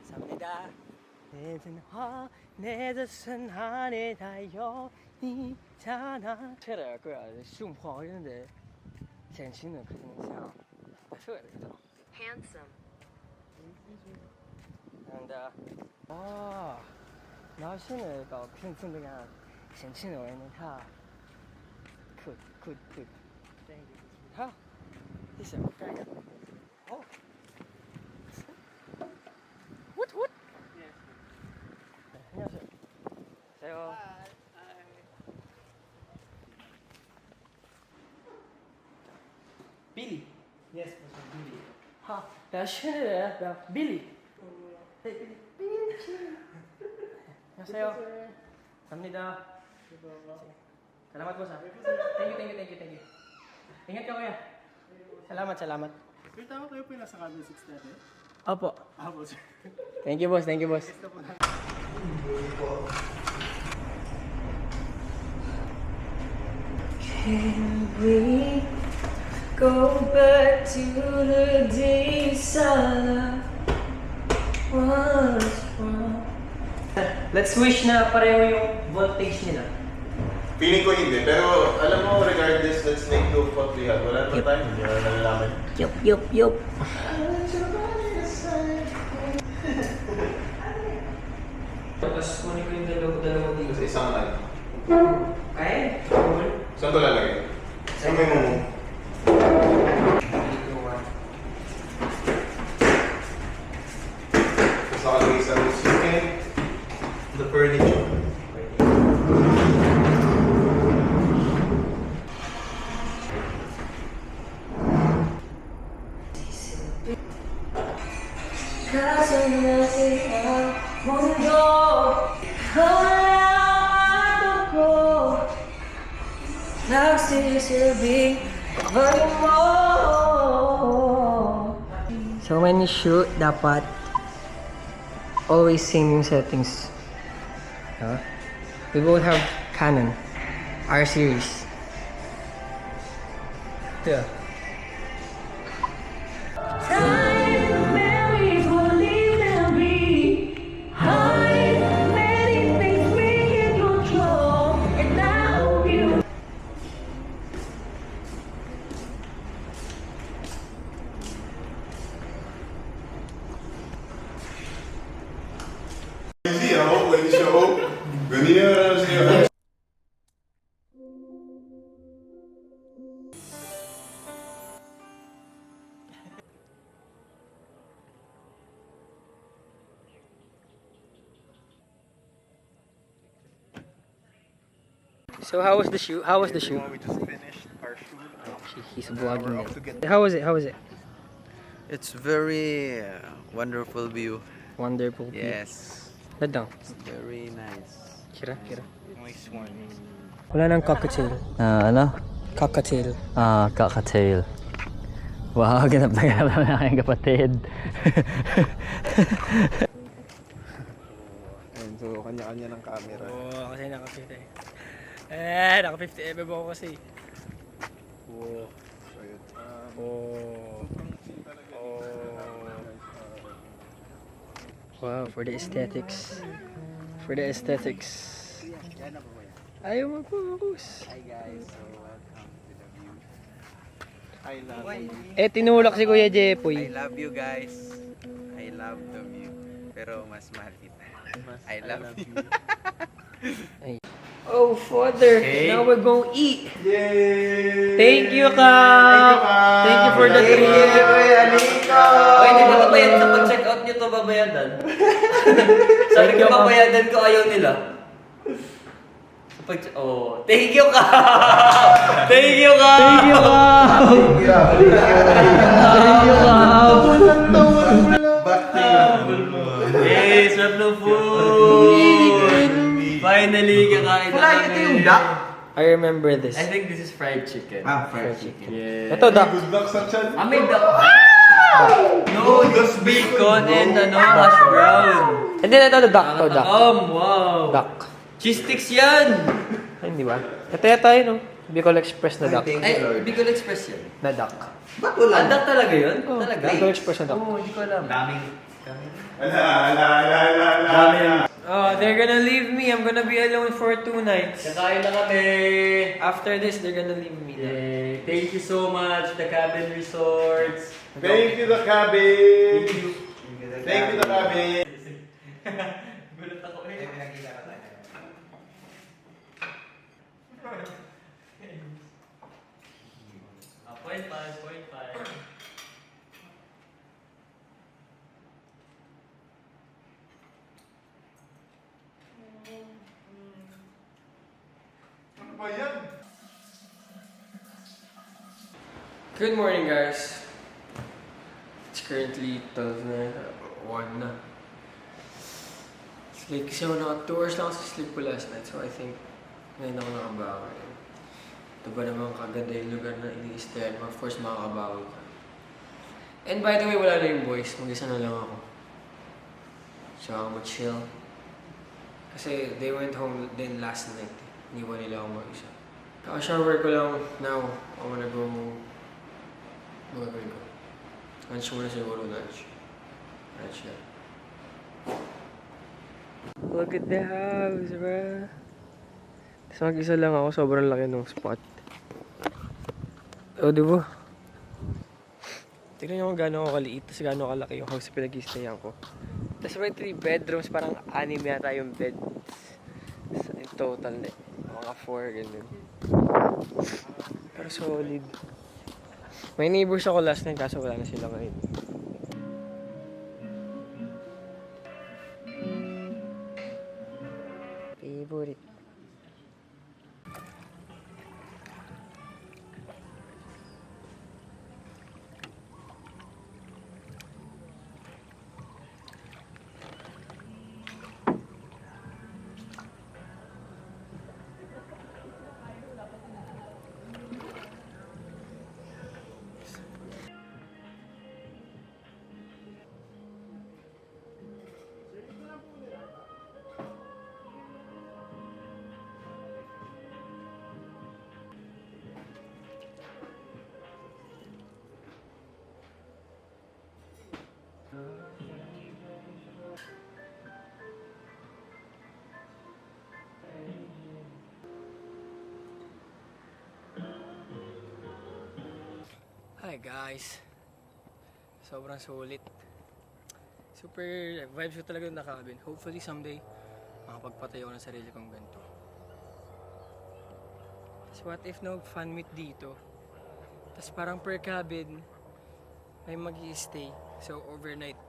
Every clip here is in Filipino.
감사합니다. 내 뜻은 하늘 달려있잖아. 这点歌胸破真的减轻的可能性不是的这种 Handsome. and 然后现在搞平衡这个减轻的人他could好谢谢干一下哦 what 안녕하세요. 안녕하세요. Billy. Yes, Mr. Billy. Ha, ben şöyle ben Billy. Hey Billy. 안녕하세요. 감사합니다. Salamat po sa. Thank you. Ingat ka kuya. Salamat. Pero tama kayo po yung nasa cabin 6 natin? Opo. Apo, sir. Thank you boss. Can we go back to the days our love was wrong? Let's wish na pareho yung voltage nila. Feeling ko hindi, pero alam mo, regardless, let's make do of what we have. Wala naman tayo, hindi na nalalaman. Yup. Tapos kunin ko yung dalawa dito. Sa isang ano. Kaya? Saan ito lalagay? Saan mo yung Sa kalagay sa chicken, the furniture. Kaso natin ang mundo Hawalan ko Nagsisilbing kabayo mo So when you shoot, dapat always same yung settings. We both have Canon, R series. Yeah. Time, memories will leave and be hide many things we can control And I hope you Hindi ako, pwede siya ako. Ganyan na lang siya. So how was the shoot? We just finished our shoot. He's vlogging it. How was it? It's very wonderful view. Wonderful. Yes. Let down. Very nice. Kira. Nice one. Wala nang cocktail. Ano? Cocktail. Cocktail. Wow, ganap na aking kapatid. And so, kanya-kanya ng camera. Oo, kasi naka-50. Naka-50 mm ako kasi. Wow. So, yun. Wow, for the aesthetics. Ayaw mag-focus. Hi guys, so welcome to the view. I love you. Tinulak si Kuya I Jepoy. love you guys. I love the view. Pero mas mahal kita. I love you. Oh, Father, now we're gonna eat. Yay! Thank you, Ka. Thank you for the treat. Ay, hindi ba ito bayad sa pag-check out nyo ito babayadan? Sabi ko babayadan ko, ayaw nila. Oh, thank you ka! Thank you ka! Yes, sarap ng food! Finally, kakain na kami. Ito yung duck. I remember this. I think this is fried chicken. Fried chicken. Yeah. Ito, duck. Good luck sa chan. May duck. Noodles, bacon, and hash brown. And then ito, duck. Wow. Duck. Cheese sticks yan! Ay, hindi ba? Ito yata yun, oh. Bicol Express na duck. Ay, Bicol Express yun. Na duck. Ba't wala? Andak talaga yun? Talaga? Bicol Express na duck. Oo, hindi ko alam. Oh, they're gonna leave me. I'm gonna be alone for 2 nights. Kakain na kami! After this, they're gonna leave me. Yay! Thank you so much, the Cabin Resorts. Thank you, the cabin! Thank you, the cabin! Gulat ako eh. Ah, 0.5. Good morning, guys. It's currently 12 na, 1 na. It's late kasi ako naka 2 hours lang ako sa sleep ko last night, so I think ngayon ako nakabawi. Ito ba naman kaganda yung lugar na ini-stayan mo? Of course, makakabawi ka. And by the way, wala na yung boys. Mag-isa na lang ako. So ako chill. Kasi they went home din last night. Iniwan nila ako mag-isa. Kaka-shower ko lang now. I wanna go. Ano gagawin ko? Lunch muna siguro, lunch. Lunch na. Look at the house, bro. Tapos mag-isa lang ako, sobrang laki ng spot. O, diba? Tignan nyo kung gano'n ako kaliit, tapos gano'n kalaki yung house na pinag-i-stayan ko. Tapos may 3 bedrooms, parang 6 yata yung bed. In total, mga 4, ganun. Pero solid. May neighbors ako last night, kaso wala na sila ngayon. Favorite. Hi guys. Sobrang sulit. Super vibes ko talaga yung nakabin. Hopefully someday makapagpatayo ako ng sarili kong ganito. Tapos what if no fan meet dito? Tapos parang per cabin may mag-i-stay. So overnight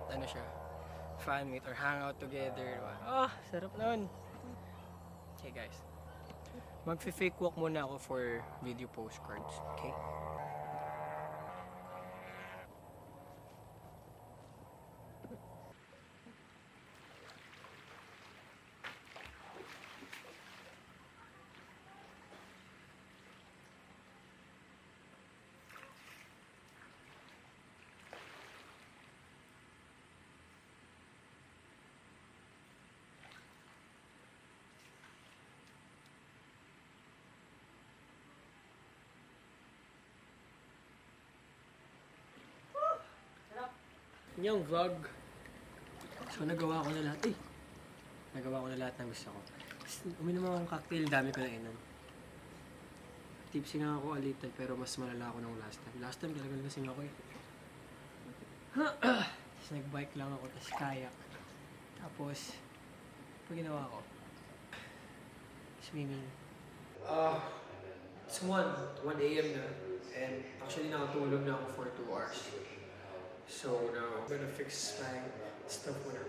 ano siya, fan meet or hangout together. Ah, sarap nun. Okay guys. Magfi-fake walk muna ako for video postcards. Okay? Yung vlog. So nagawa ko na lahat. Nagawa ko na lahat ng gusto ko. Uminom ako ng cocktail, dami ko na inom. Tipsy nga ako a little, pero mas malala ako nung last time. Last time talaga lasing ako eh. Tapos nagbike lang ako, tapos kayak. Tapos, ano ginawa ko? Swimming. It's 1 a.m. na. And actually nakatulog na ako for 2 hours. So now, I'm gonna fix my stuff muna.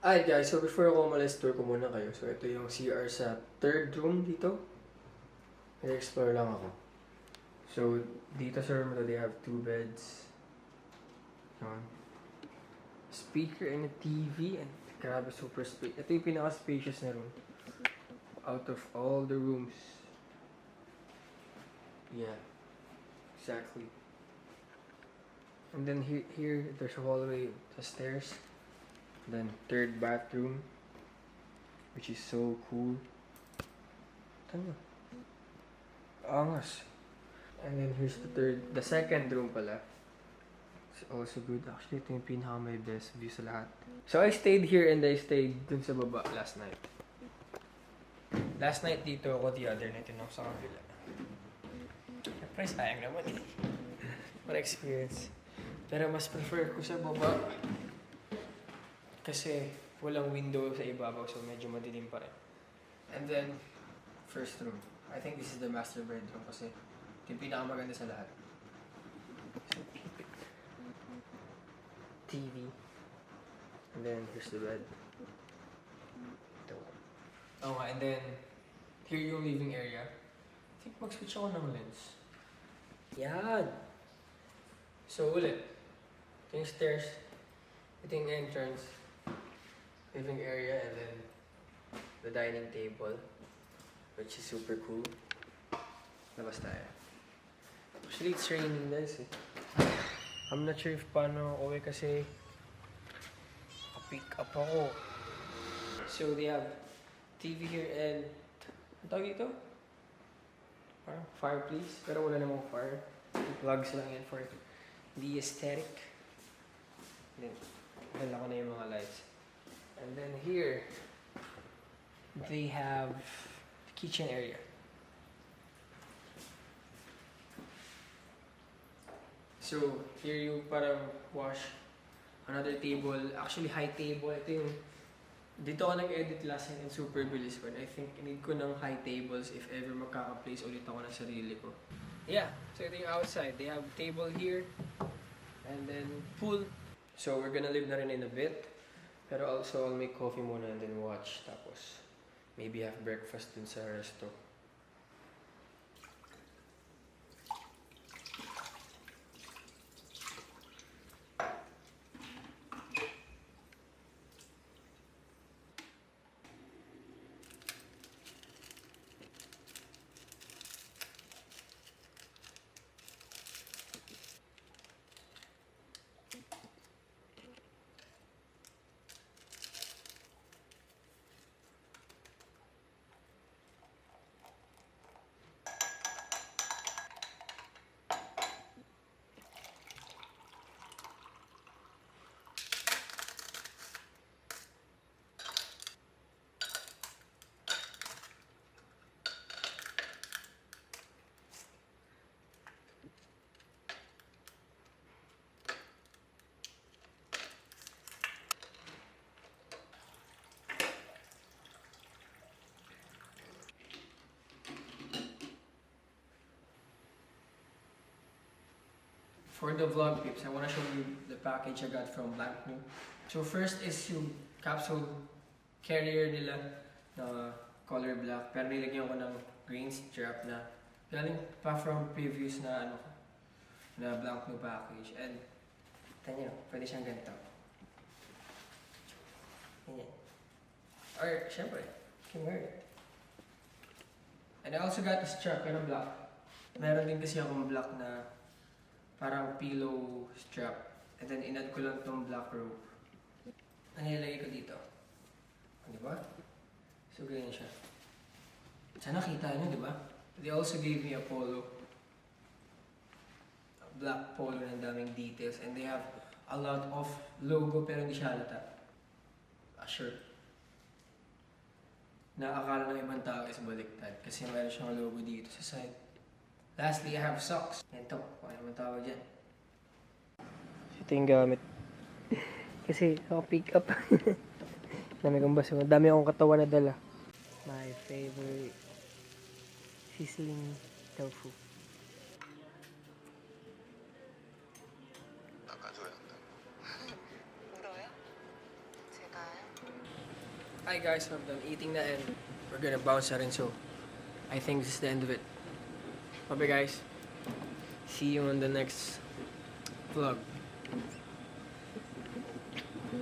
Alright guys, so before ako umalis, tour ko muna kayo. So ito yung CR sa third room dito. I-explore lang ako. So dito sa room ito, they have 2 beds. Yun. Speaker and a TV. And grabe, super space. Ito yung pinaka-spacious na room. Out of all the rooms. Yeah. Exactly. And then here there's a hallway, the stairs. Then third bathroom, which is so cool. Tama. Angas. And then here's the second room pala. It's also good. Actually, ito yung pinaka may best view sa lahat. So I stayed here and I stayed dun sa baba last night. Last night dito ako, the other night yun ako sa kabila. Siyempre, sayang naman eh. What experience. Pero mas prefer ko sa baba. Kasi walang window sa ibabaw, so medyo madilim pa rin. And then, first room. I think this is the master bedroom kasi ito yung pinakamaganda sa lahat. So, keep it. TV. And then, here's the bed. Ito. Oh, and then, here yung living area. I think mag-switch ako ng lens. Yan! So, ulit. Ito yung stairs. Ito yung entrance. Living area, and then the dining table, which is super cool. Labas tayo. Actually, it's raining guys eh. I'm not sure if paano ako kasi pick up ako. So they have TV here and ang tawag dito? Parang fireplace, pero wala namang fire. Plugs lang yan for the aesthetic. Then, dala ko na yung mga lights. And then here, they have the kitchen area. So, here you parang wash another table. Actually, high table. Ito yung, dito ako nag-edit last night and super bilis ko. And I think need ko ng high tables if ever makaka-place ulit ako ng sarili ko. Yeah, so ito yung outside. They have table here. And then, pool. So, we're gonna live na rin in a bit. Pero also, I'll make coffee muna and then watch. Tapos, maybe have breakfast dun sa resto. For the vlog tips, I want to show you the package I got from Blank New. So first is yung capsule carrier nila na color black. Pero nilagyan ko ng green strap na galing pa from previous na na Blank New package. And tanyo, pwede siyang ganito. Ganyan. Or, syempre, you can wear it. And I also got a strap na black. Meron din kasi akong black na parang pillow strap. And then, inad ko lang tong black rope. Ang nilagay ko dito. Di ba? So, ganyan siya. Sana kita nyo, di ba? They also gave me a polo. A black polo na daming details. And they have a lot of logo pero hindi siya halata. A shirt. Na akala ng ibang tao is baliktad. Kasi meron siyang logo dito sa side. Lastly, I have socks. Ito, kung ano man tawag dyan. Ito yung gamit. Kasi ako pick up. Dami kong baso. Dami akong katawan na dala. My favorite sizzling tofu. 울어요? 제가요? Hi guys, I'm done eating na and we're gonna bounce na rin, so I think this is the end of it. Bye guys. See you on the next vlog.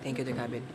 Thank you, The Cabin.